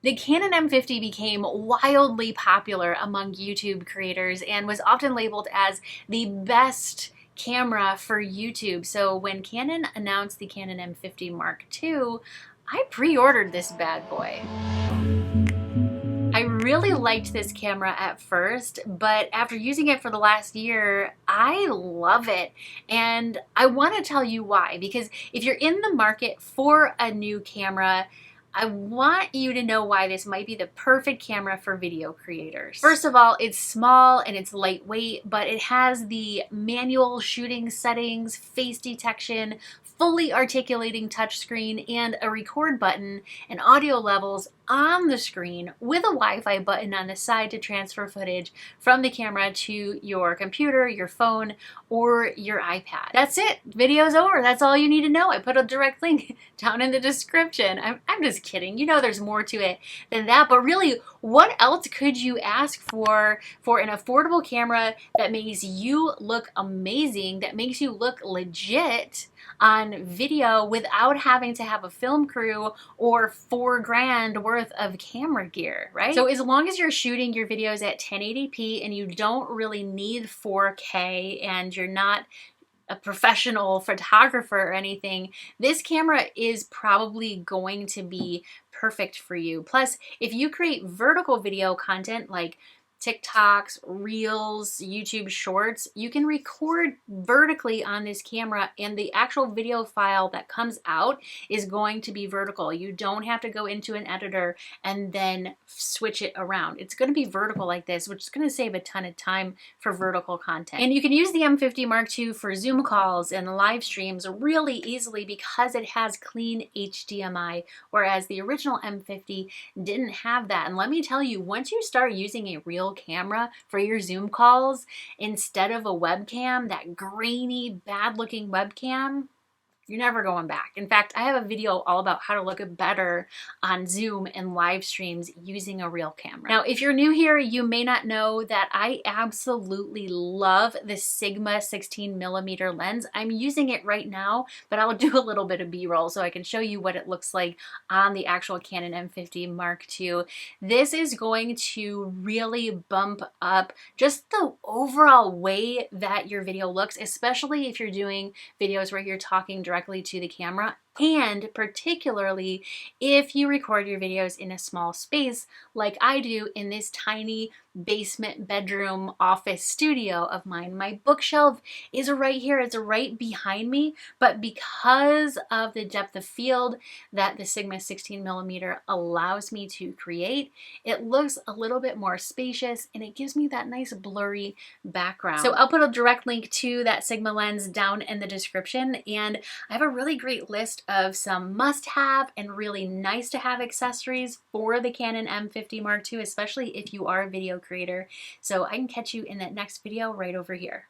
The Canon M50 became wildly popular among YouTube creators and was often labeled as the best camera for YouTube. So when Canon announced the Canon M50 Mark II, I pre-ordered this bad boy. I really liked this camera at first, but after using it for the last year, I love it. And I want to tell you why, because if you're in the market for a new camera, I want you to know why this might be the perfect camera for video creators. First of all, it's small and it's lightweight, but it has the manual shooting settings, face detection, fully articulating touchscreen, and a record button and audio levels on the screen with a Wi-Fi button on the side to transfer footage from the camera to your computer, your phone, or your iPad. That's it. Video's over. That's all you need to know. I put a direct link down in the description. I'm just kidding. You know there's more to it than that, but really, what else could you ask for an affordable camera that makes you look amazing, that makes you look legit on video without having to have a film crew or $4,000 worth of camera gear, right? So as long as you're shooting your videos at 1080p and you don't really need 4K and you're not a professional photographer or anything, this camera is probably going to be perfect for you. Plus, if you create vertical video content like TikToks, Reels, YouTube Shorts, you can record vertically on this camera and the actual video file that comes out is going to be vertical. You don't have to go into an editor and then switch it around. It's going to be vertical like this, which is going to save a ton of time for vertical content. And you can use the M50 Mark II for Zoom calls and live streams really easily because it has clean HDMI, whereas the original M50 didn't have that. And let me tell you, once you start using a real camera for your Zoom calls instead of a webcam, that grainy, bad looking webcam, you're never going back. In fact, I have a video all about how to look better on Zoom and live streams using a real camera. Now, if you're new here, you may not know that I absolutely love the Sigma 16mm lens. I'm using it right now, but I'll do a little bit of B-roll so I can show you what it looks like on the actual Canon M50 Mark II. This is going to really bump up just the overall way that your video looks, especially if you're doing videos where you're talking directly to the camera, and particularly if you record your videos in a small space like I do in this tiny basement bedroom office studio of mine. My bookshelf is right here, it's right behind me, but because of the depth of field that the Sigma 16mm allows me to create, it looks a little bit more spacious and it gives me that nice blurry background. So I'll put a direct link to that Sigma lens down in the description, and I have a really great list of some must-have and really nice to have accessories for the Canon M50 Mark II, especially if you are a video creator. So I can catch you in that next video right over here.